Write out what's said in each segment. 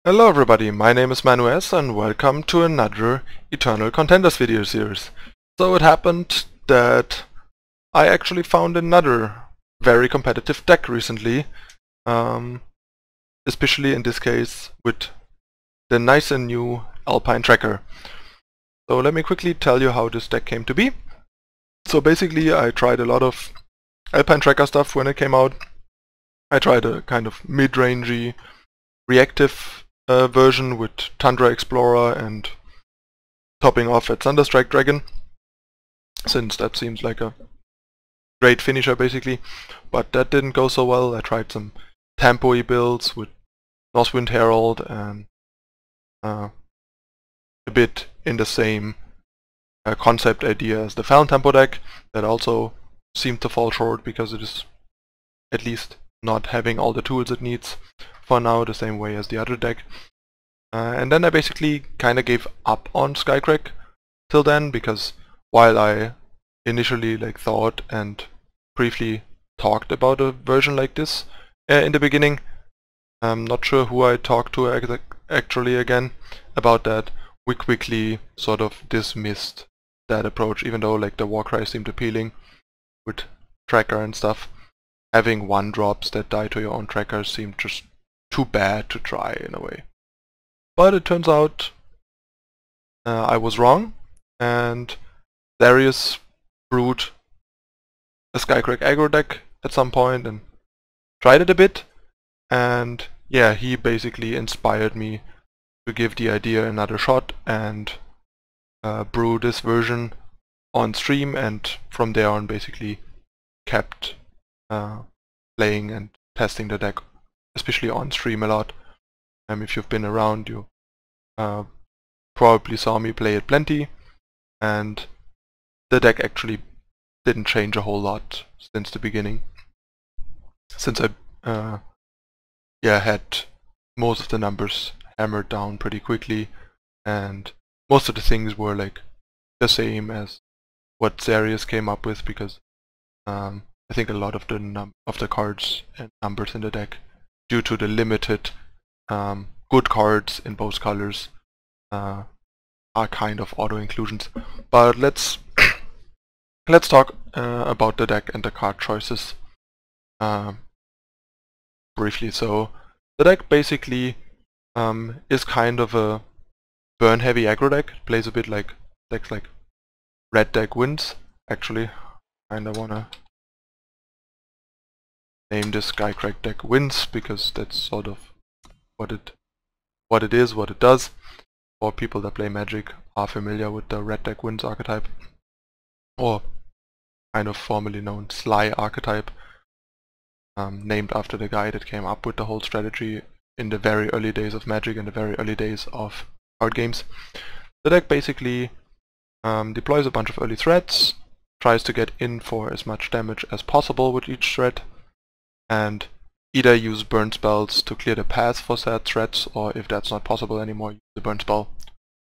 Hello everybody, my name is Manues and welcome to another Eternal Contenders video series. So it happened that I actually found another very competitive deck recently, especially in this case with the nice and new Alpine tracker. So let me quickly tell you how this deck came to be. So basically I tried a lot of Alpine tracker stuff when it came out. I tried a kind of mid-rangey reactive version with Tundra Explorer and topping off at Thunderstrike Dragon, since that seems like a great finisher basically, but that didn't go so well. I tried some tempo-y builds with Northwind Herald and a bit in the same concept idea as the Fallen Tempo deck. That also seemed to fall short because it is at least not having all the tools it needs for now, the same way as the other deck. And then I basically kinda gave up on Skycrag till then, because while I initially thought and briefly talked about a version like this in the beginning, I'm not sure who I talked to actually again about that. We quickly sort of dismissed that approach, even though the Warcry seemed appealing with tracker and stuff. Having 1-drops that die to your own tracker seemed just too bad to try in a way. But it turns out I was wrong, and VSarius brewed a Skycrag Aggro deck at some point and tried it a bit, and yeah, he basically inspired me to give the idea another shot and brew this version on stream, and from there on basically kept playing and testing the deck, especially on stream a lot. If you've been around, you probably saw me play it plenty, and the deck actually didn't change a whole lot since the beginning, since I had most of the numbers hammered down pretty quickly, and most of the things were the same as what VSarius came up with, because I think a lot of the cards and numbers in the deck, due to the limited good cards in both colors, are kind of auto inclusions. But let's talk about the deck and the card choices briefly. So the deck basically is kind of a burn heavy aggro deck. It plays a bit like decks like RedDeckWins. Actually, kinda wanna name this SkycragDeckWins because that's sort of what it is, what it does. For people that play Magic are familiar with the RedDeckWins archetype, or kind of formerly known Sly archetype, named after the guy that came up with the whole strategy in the very early days of Magic and the very early days of card games. The deck basically deploys a bunch of early threats, tries to get in for as much damage as possible with each threat, and either use burn spells to clear the path for said threats, or if that's not possible anymore, use the burn spell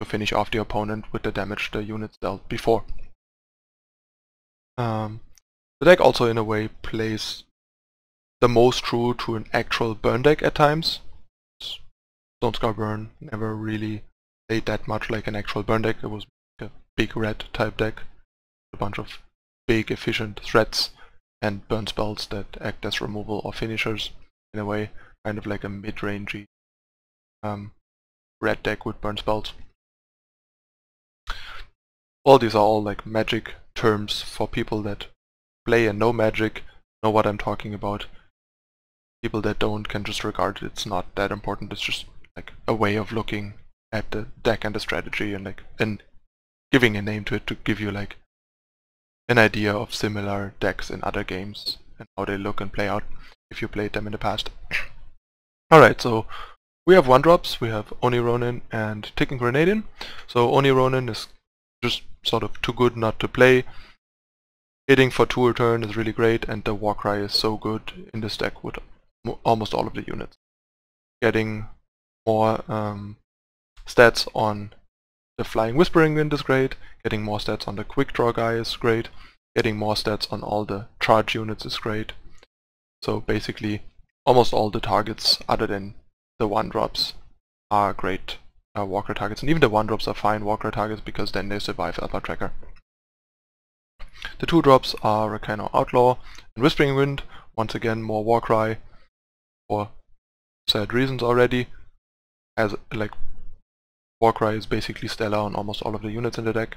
to finish off the opponent with the damage the units dealt before. The deck also in a way plays the most true to an actual burn deck at times. Stone Scar Burn never really played that much like an actual burn deck. It was a big red type deck, a bunch of big efficient threats and burn spells that act as removal or finishers, in a way, kind of like a mid-rangey red deck with burn spells. All these are all Magic terms for people that play and know Magic, know what I'm talking about. People that don't can just regard it's not that important. It's just a way of looking at the deck and the strategy, and giving a name to it to give you an idea of similar decks in other games and how they look and play out if you played them in the past. Alright, so we have 1-drops, we have Oni Ronin and Ticking Grenadin. So Oni Ronin is just sort of too good not to play. Hitting for 2 a turn is really great, and the Warcry is so good in this deck with almost all of the units. Getting more stats on the Flying Whispering Wind is great, getting more stats on the Quick Draw guy is great, getting more stats on all the charge units is great. So basically almost all the targets other than the 1-drops are great walker targets, and even the 1-drops are fine walker targets because then they survive Alpha Tracker. The 2-drops are Rakano, Outlaw, and Whispering Wind. Once again, more Warcry for sad reasons already, as like Warcry is basically stellar on almost all of the units in the deck.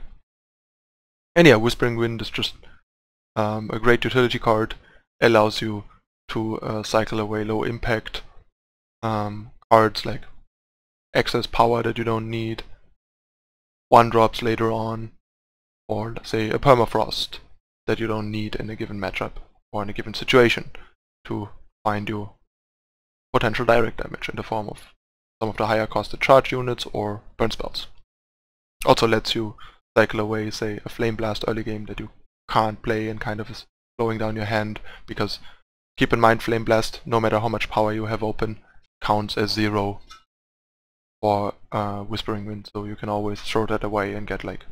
And yeah, Whispering Wind is just a great utility card, allows you to cycle away low impact cards like excess power that you don't need, 1-drops later on, or let's say a Permafrost that you don't need in a given matchup or in a given situation to find you potential direct damage in the form of some of the higher costed charge units or burn spells. Also lets you cycle away, say, a Flame Blast early game that you can't play and kind of is slowing down your hand, because keep in mind, Flame Blast, no matter how much power you have open, counts as 0 for Whispering Wind, so you can always throw that away and get like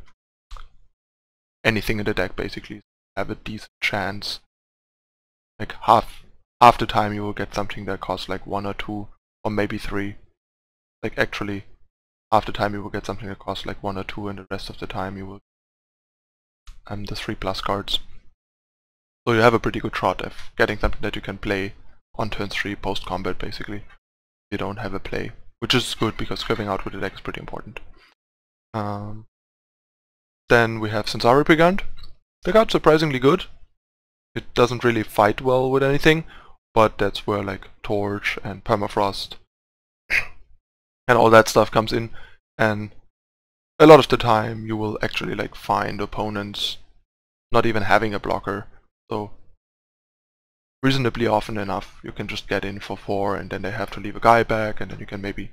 anything in the deck basically. Have a decent chance. Like half the time you will get something that costs like 1 or 2 or maybe 3. Like actually half the time you will get something that costs like 1 or 2, and the rest of the time you will the 3+ cards. So you have a pretty good shot of getting something that you can play on turn 3 post combat basically. You don't have a play, which is good because scribbing out with the deck is pretty important. Then we have Censari Brigand. The card's surprisingly good. It doesn't really fight well with anything, but that's where like Torch and Permafrost and all that stuff comes in, and a lot of the time you will actually like find opponents not even having a blocker, so reasonably often enough you can just get in for 4 and then they have to leave a guy back, and then you can maybe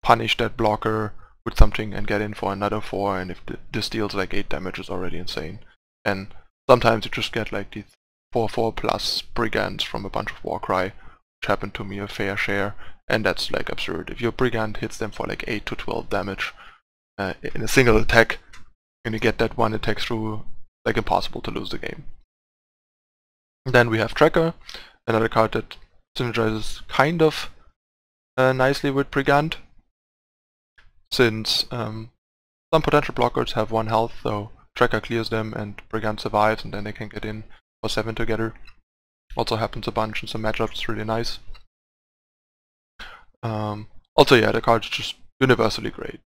punish that blocker with something and get in for another 4, and if this deals like 8 damage is already insane. And sometimes you just get like these 4/4+ Brigands from a bunch of Warcry, which happened to me a fair share, and that's like absurd. If your Brigand hits them for like 8 to 12 damage in a single attack, and you get that one attack through, like impossible to lose the game. Then we have Tracker, another card that synergizes kind of nicely with Brigand, since some potential blockers have 1 health, so Tracker clears them and Brigand survives, and then they can get in for 7 together. Also happens a bunch in some matchups, it's really nice. Also yeah, the card's just universally great.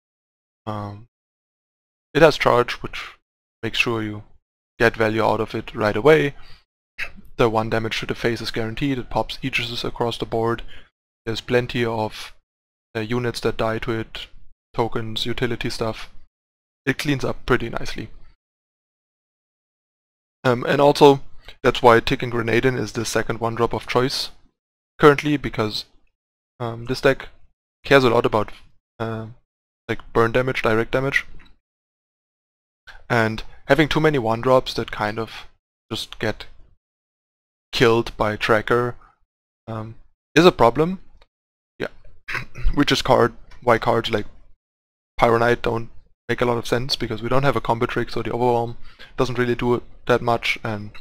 It has charge, which makes sure you get value out of it right away. The 1 damage to the face is guaranteed, it pops Aegises across the board. There's plenty of units that die to it, tokens, utility stuff. It cleans up pretty nicely. And also, that's why ticking Grenadin is the second 1-drop of choice currently, because this deck cares a lot about like burn damage, direct damage, and having too many 1-drops that kind of just get killed by Tracker is a problem. Yeah, which is why cards like Pyro Knight don't make a lot of sense, because we don't have a combo trick, so the Overwhelm doesn't really do it that much, and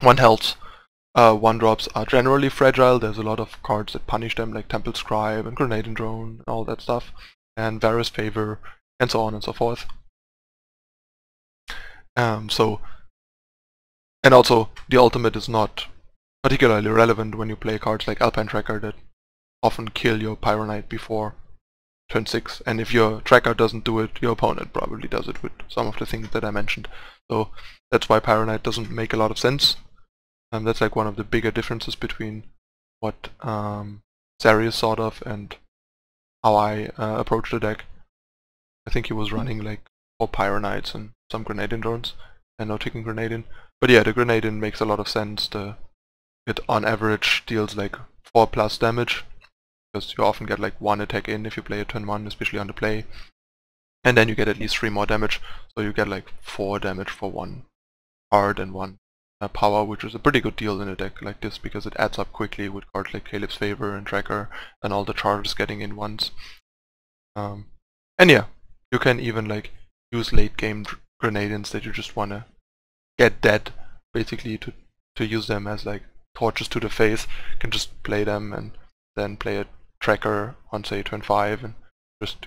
1 health 1-drops are generally fragile. There's a lot of cards that punish them, like Temple Scribe and Grenadin Drone and all that stuff, and Varus Favor, and so on and so forth. And also the ultimate is not particularly relevant when you play cards like Alpine Tracker that often kill your Pyro Knight before turn 6, and if your Tracker doesn't do it, your opponent probably does it with some of the things that I mentioned. So that's why Pyro Knight doesn't make a lot of sense. That's like one of the bigger differences between what VSarius thought of and how I approach the deck. I think he was running like 4 Pyro Knights and some Grenadin drones, and no ticking Grenadin. But yeah, the Grenadin makes a lot of sense. It on average deals like 4+ damage, because you often get like 1 attack in if you play a turn 1, especially on the play. And then you get at least 3 more damage, so you get like 4 damage for 1 card and 1 power, which is a pretty good deal in a deck like this, because it adds up quickly with cards like Kaleb's Favor and Tracker and all the charges getting in once. And yeah, you can even like use late game Grenadins that you just wanna get dead, basically, to use them as like torches to the face. You can just play them and then play a tracker on say turn 5 and just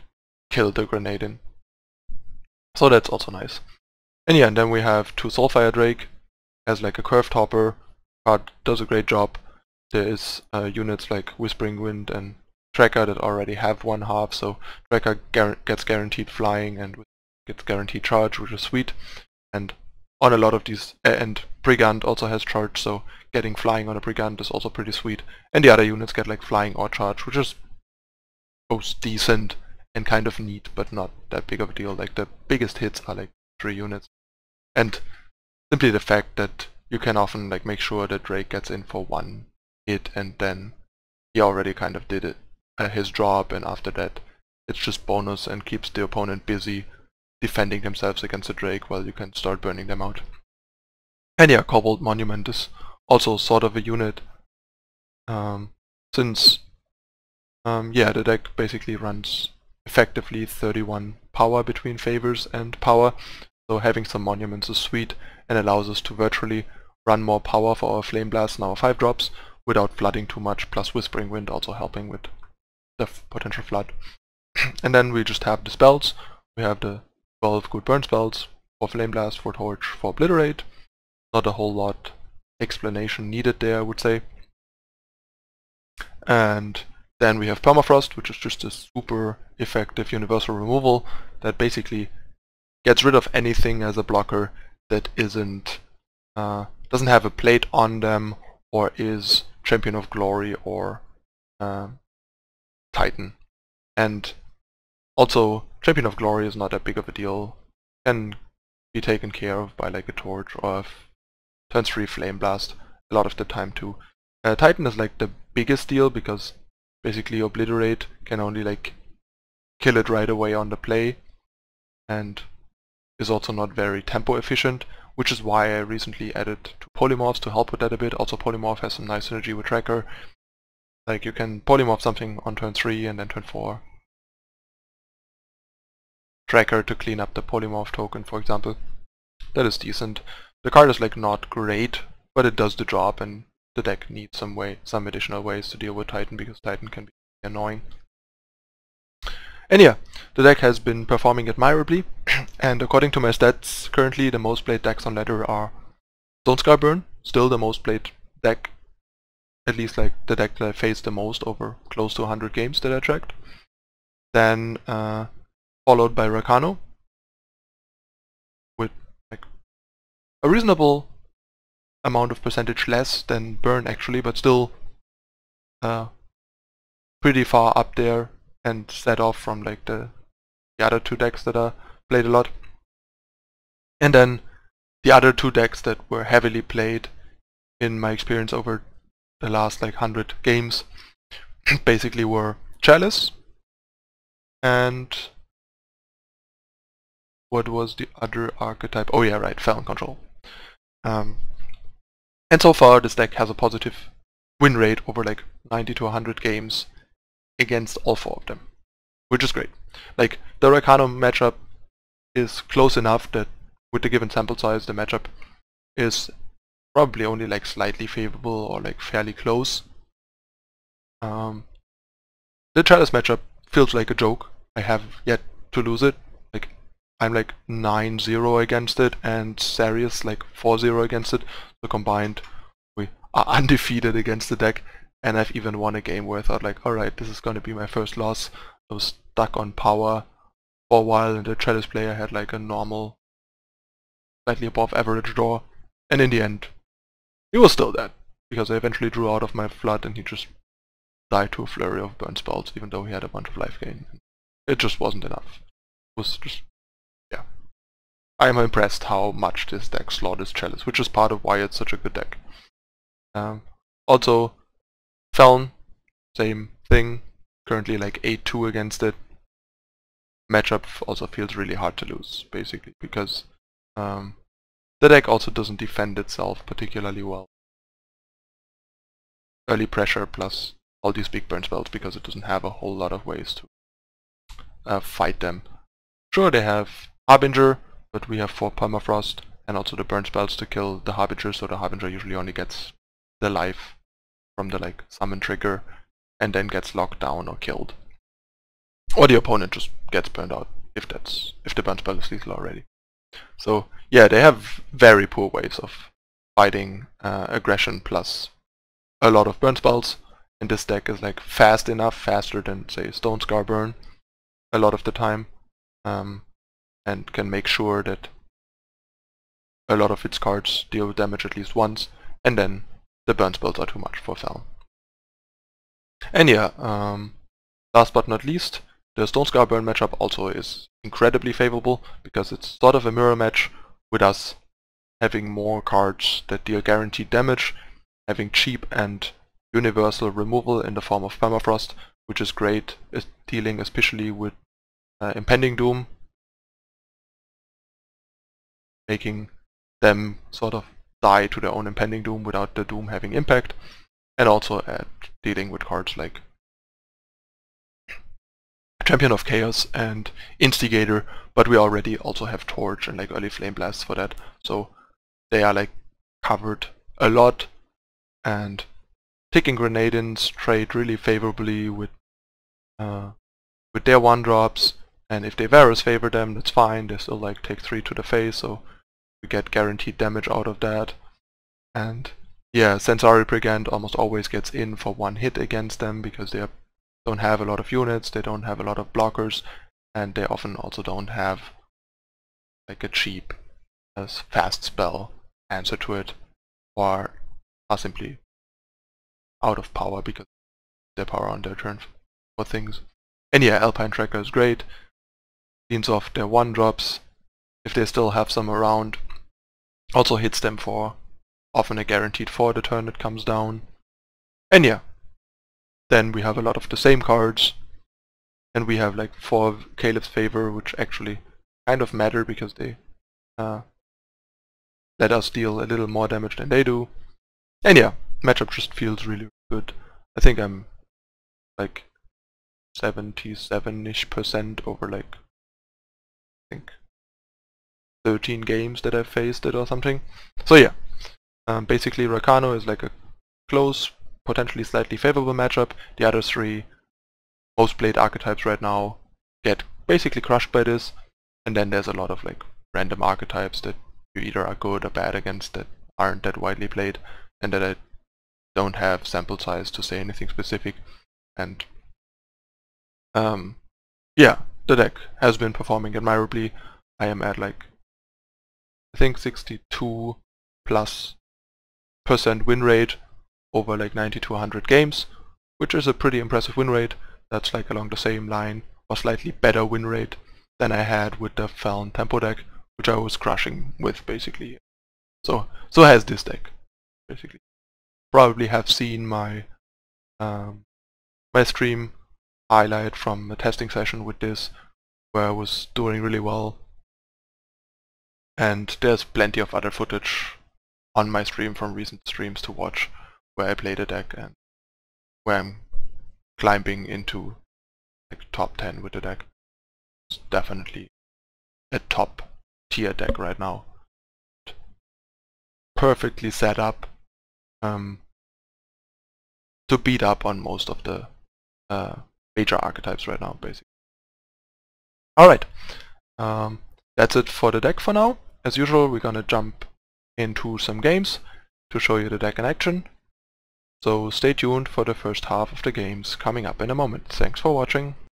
kill the Grenadin. So that's also nice. And yeah, and then we have 2 Soulfire Drake as like a curved hopper. Card does a great job. There is units like Whispering Wind and Tracker that already have 1/2, so Tracker gets guaranteed flying and gets guaranteed charge, which is sweet. And on a lot of these, and Brigand also has charge, so getting flying on a Brigand is also pretty sweet. And the other units get like flying or charge, which is both decent and kind of neat, but not that big of a deal. Like the biggest hits are like 3 units. And simply the fact that you can often like make sure that Drake gets in for 1 hit and then he already kind of did it, his job, and after that it's just bonus and keeps the opponent busy defending themselves against the Drake while you can start burning them out. And yeah, Cobalt Monument is also sort of a unit, since yeah, the deck basically runs effectively 31 power between favors and power, so having some monuments is sweet and allows us to virtually run more power for our Flame Blast and our 5-drops without flooding too much, plus Whispering Wind also helping with the potential flood. And then we just have the spells. We have the 12 good burn spells for Flame Blast, for Torch, for Obliterate. Not a whole lot explanation needed there, I would say. And then we have Permafrost, which is just a super effective universal removal that basically gets rid of anything as a blocker that isn't doesn't have a plate on them or is Champion of Glory or Titan. And also Champion of Glory is not that big of a deal, can be taken care of by like a Torch or a turn 3 Flame Blast a lot of the time too. Titan is like the biggest deal because basically Obliterate can only like kill it right away on the play and is also not very tempo efficient, which is why I recently added 2 Polymorphs to help with that a bit. Also Polymorph has some nice synergy with Tracker. Like you can Polymorph something on turn 3 and then turn 4 Tracker to clean up the Polymorph token, for example. That is decent. The card is like not great, but it does the job, and the deck needs some additional ways to deal with Titan because Titan can be annoying. And yeah, the deck has been performing admirably, and according to my stats, currently the most played decks on ladder are Stone Skyburn, still the most played deck, at least like the deck that I faced the most over close to 100 games that I tracked. Then followed by Rakano, with like a reasonable amount of percentage less than Burn actually, but still pretty far up there and set off from like the other 2 decks that I played a lot. And then the other 2 decks that were heavily played in my experience over the last like 100 games basically were Chalice and what was the other archetype? Oh yeah, right, Felon Control. And so far this deck has a positive win rate over like 90 to 100 games against all 4 of them, which is great. Like the Rakano matchup is close enough that with the given sample size the matchup is probably only like slightly favorable or like fairly close. The Chalice matchup feels like a joke. I have yet to lose it. Like I'm like 9-0 against it and VSarius like 4-0 against it. So combined we are undefeated against the deck, and I've even won a game where I thought like, alright, this is gonna be my first loss. I was stuck on power for a while and the Chalice player had like a normal, slightly above average draw, and in the end he was still dead because I eventually drew out of my flood and he just died to a flurry of burn spells even though he had a bunch of life gain. It just wasn't enough. It was just, yeah. I am impressed how much this deck slaughters Chalice, which is part of why it's such a good deck. Also, Felon, same thing, currently like 8-2 against it. Matchup also feels really hard to lose, basically, because the deck also doesn't defend itself particularly well. Early pressure plus all these big burn spells because it doesn't have a whole lot of ways to fight them. Sure, they have Harbinger, but we have 4 Permafrost and also the burn spells to kill the Harbinger, so the Harbinger usually only gets the life from the like summon trigger, and then gets locked down or killed. Or the opponent just gets burned out if the burn spell is lethal already. So yeah, they have very poor ways of fighting aggression plus a lot of burn spells, and this deck is like fast enough, faster than say Stone Scar Burn a lot of the time, and can make sure that a lot of its cards deal damage at least once, and then the burn spells are too much for Fel. And yeah, last but not least, the Stone Scar Burn matchup also is incredibly favorable, because it's sort of a mirror match with us having more cards that deal guaranteed damage, having cheap and universal removal in the form of Permafrost, which is great at dealing especially with Impending Doom, making them sort of die to their own Impending Doom without the Doom having impact, and also at dealing with cards like Champion of Chaos and Instigator, but we already also have Torch and like early Flame Blasts for that, so they are like covered a lot, and taking Grenadins trade really favorably with their 1-drops, and if they VSarius favor them, that's fine, they still like take 3 to the face, so we get guaranteed damage out of that. And yeah, Censari Brigand almost always gets in for 1 hit against them, because they don't have a lot of units, they don't have a lot of blockers, and they often also don't have like a cheap fast spell answer to it, or are simply out of power because their power on their turn for things. And yeah, Alpine Tracker is great, cleans off their 1-drops if they still have some around, also hits them for often a guaranteed 4 the turn it comes down. And yeah, then we have a lot of the same cards, and we have like 4 of Kaleb's favor, which actually kind of matter because they let us deal a little more damage than they do. And yeah, matchup just feels really good. I think I'm like 77-ish% over like I think 13 games that I've faced it or something. So yeah, basically Rakano is like a close, potentially slightly favorable matchup. The other 3 most played archetypes right now get basically crushed by this, and then there's a lot of like random archetypes that you either are good or bad against that aren't that widely played, and that I don't have sample size to say anything specific. And yeah, the deck has been performing admirably. I am at like I think 62+% win rate over like 90 to 100 games, which is a pretty impressive win rate. That's like along the same line or slightly better win rate than I had with the Feln Tempo deck, which I was crushing with basically. So has this deck basically. Probably have seen my my stream highlight from a testing session with this, where I was doing really well. And there's plenty of other footage on my stream from recent streams to watch where I play the deck and where I'm climbing into like top 10 with the deck. It's definitely a top tier deck right now. Perfectly set up to beat up on most of the major archetypes right now, basically. Alright, that's it for the deck for now. As usual, we're gonna jump into some games to show you the deck in action. So stay tuned for the first half of the games coming up in a moment. Thanks for watching.